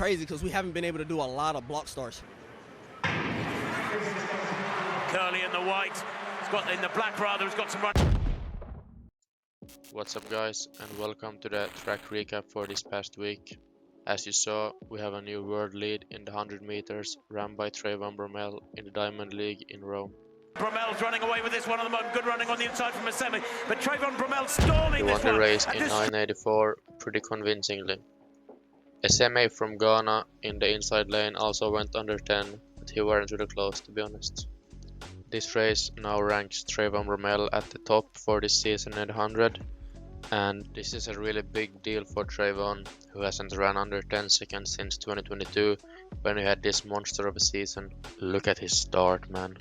crazy because we haven't been able to do a lot of block starts. Curly in the white, in the black rather, has got some run. What's up guys, and welcome to the track recap for this past week. As you saw, we have a new world lead in the 100 meters run by Trayvon Bromell in the Diamond League in Rome. Bromell's running away with this one on the good running on the inside from a semi, but Trayvon Bromell stalling He this won the one. race in 9:84 pretty convincingly. A semi from Ghana in the inside lane also went under 10, but he weren't really close to be honest. This race now ranks Trayvon Bromell at the top for this season at 100, and this is a really big deal for Trayvon, who hasn't run under 10 seconds since 2022 when he had this monster of a season. Look at his start, man.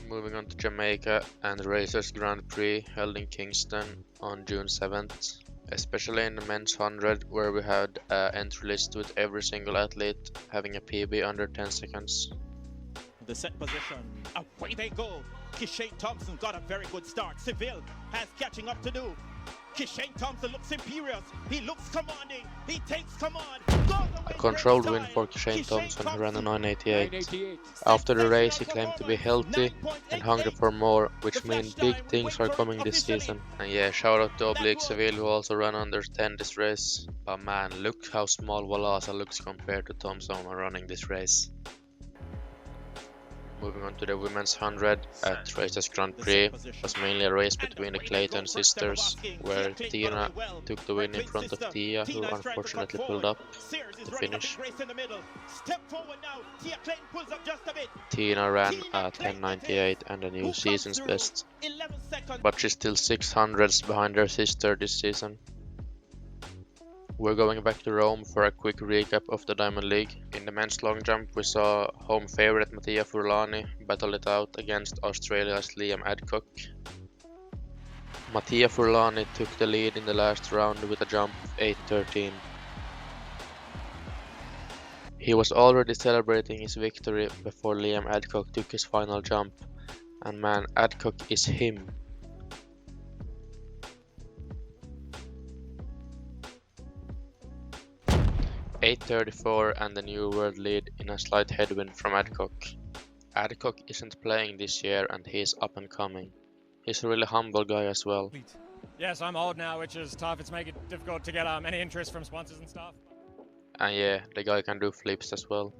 Moving on to Jamaica and the Racers Grand Prix held in Kingston on June 7th. Especially in the men's 100, where we had an entry list with every single athlete having a PB under 10 seconds. The set position, away they go. Kishane Thompson got a very good start. Seville has catching up to do. Kishane Thompson looks imperious. He looks commanding. He takes command. A controlled win for Kishane Thompson, who ran a 9:88. After the race, he claimed to be healthy and hungry for more, which means big things are coming this season. And yeah, shout out to Oblique Seville, who also ran under 10 this race. But man, look how small Walasa looks compared to Thompson when running this race. Moving on to the women's 100 at Racers Grand Prix was mainly a race between the Clayton sisters, where Tina took the win in front of Tia, who unfortunately pulled up to finish. Tina ran a 10:98 and a new season's best, but she's still 600s behind her sister this season. We're going back to Rome for a quick recap of the Diamond League. In the men's long jump, we saw home favourite Mattia Furlani battle it out against Australia's Liam Adcock. Mattia Furlani took the lead in the last round with a jump of 8:13. He was already celebrating his victory before Liam Adcock took his final jump, and man, Adcock is him. .834 and the new world lead in a slight headwind from Adcock. Adcock isn't playing this year and he's up and coming. He's a really humble guy as well. Yes, I'm old now, which is tough. It's making it difficult to get any interest from sponsors and stuff. And yeah, the guy can do flips as well.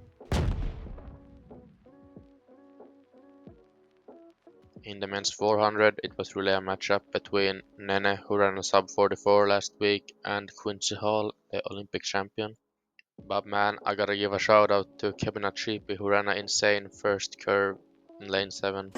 In the men's 400, it was really a matchup between Nene, who ran a sub 44 last week, and Quincy Hall, the Olympic champion. But man, I gotta give a shout out to Kevin Achipi, who ran an insane first curve in lane 7.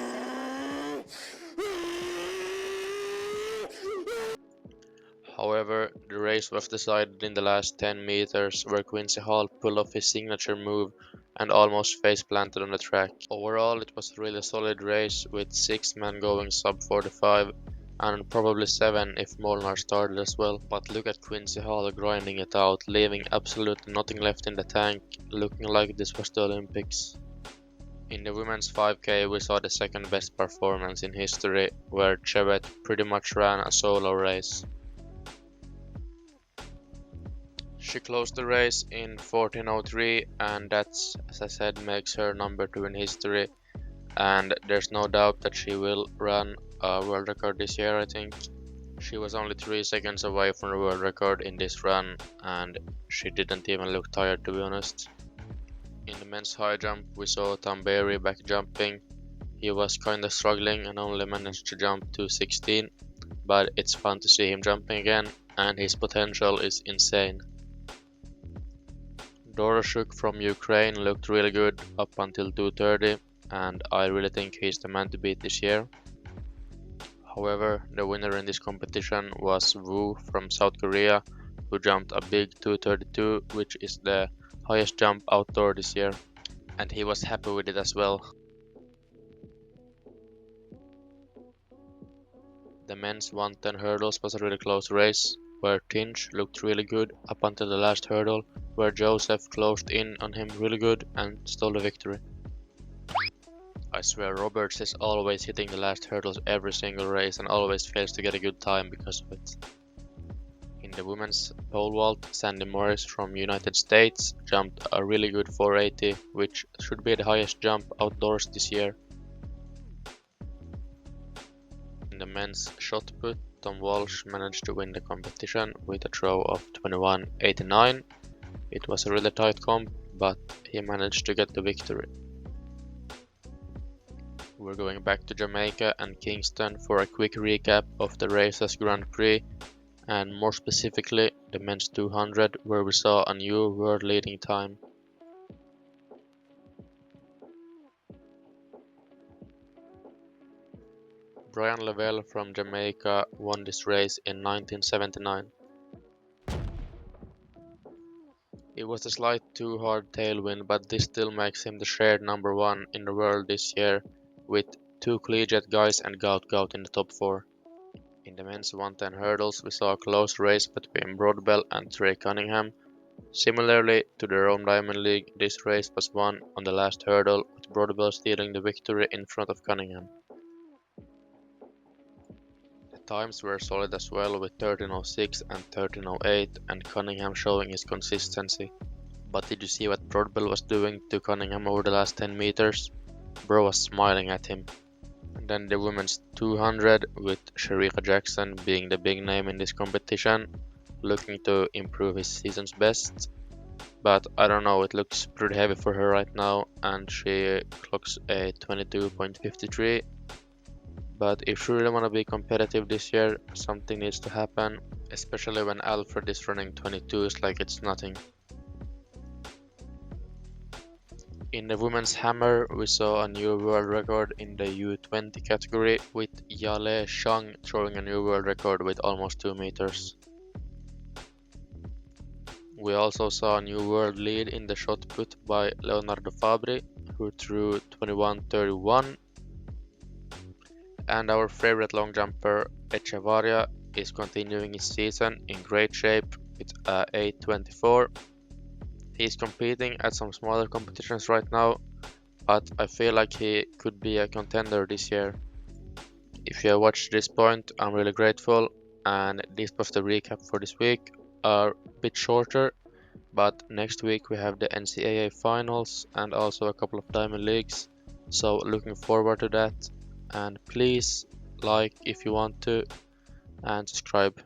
However, the race was decided in the last 10 meters, where Quincy Hall pulled off his signature move and almost face planted on the track. Overall, it was a really solid race with 6 men going sub 45 and probably 7 if Molnar started as well. But look at Quincy Hall grinding it out, leaving absolutely nothing left in the tank, looking like this was the Olympics. In the women's 5k, we saw the second best performance in history, where Chevet pretty much ran a solo race. She closed the race in 14:03, and that's, as I said, makes her number 2 in history, and there's no doubt that she will run a world record this year. I think she was only 3 seconds away from the world record in this run, and she didn't even look tired, to be honest. In the men's high jump, we saw Tamberi back jumping. He was kinda struggling and only managed to jump to 16, but it's fun to see him jumping again, and his potential is insane. Doroshuk from Ukraine looked really good up until 2:30, and I really think he's the man to beat this year. However, the winner in this competition was Wu from South Korea, who jumped a big 2:32, which is the highest jump outdoor this year, and he was happy with it as well. The men's 110 hurdles was a really close race, where Tinch looked really good up until the last hurdle, where Joseph closed in on him really good and stole the victory. I swear Roberts is always hitting the last hurdles every single race and always fails to get a good time because of it. In the women's pole vault, Sandy Morris from United States jumped a really good 480, which should be the highest jump outdoors this year. In the men's shot put, Tom Walsh managed to win the competition with a throw of 21.89. It was a really tight comp, but he managed to get the victory. We're going back to Jamaica and Kingston for a quick recap of the race's Grand Prix, and more specifically the men's 200, where we saw a new world leading time. Brian Lavelle from Jamaica won this race in 1979. It was a slight too hard tailwind, but this still makes him the shared number 1 in the world this year, with 2 collegiate guys and Gout in the top 4. In the men's 110 hurdles, we saw a close race between Broadbell and Trey Cunningham. Similarly to the Rome Diamond League, this race was won on the last hurdle, with Broadbell stealing the victory in front of Cunningham. The times were solid as well, with 13:06 and 13:08, and Cunningham showing his consistency. But did you see what Broadbell was doing to Cunningham over the last 10 meters? Bro was smiling at him. And then the women's 200, with Shericka Jackson being the big name in this competition, looking to improve his season's best. But I don't know, it looks pretty heavy for her right now, and she clocks a 22.53. But if you really want to be competitive this year, something needs to happen, especially when Alfred is running 22s like it's nothing. In the women's hammer, we saw a new world record in the U20 category, with Yale Shang throwing a new world record with almost 2 meters. We also saw a new world lead in the shot put by Leonardo Fabri, who threw 21.31. And our favorite long jumper, Echevarria, is continuing his season in great shape with 8.24. He's competing at some smaller competitions right now, but I feel like he could be a contender this year. If you have watched this point, I'm really grateful, and this was the recap for this week. A bit shorter, but next week we have the NCAA finals and also a couple of Diamond Leagues, so looking forward to that. And please like if you want to, and subscribe.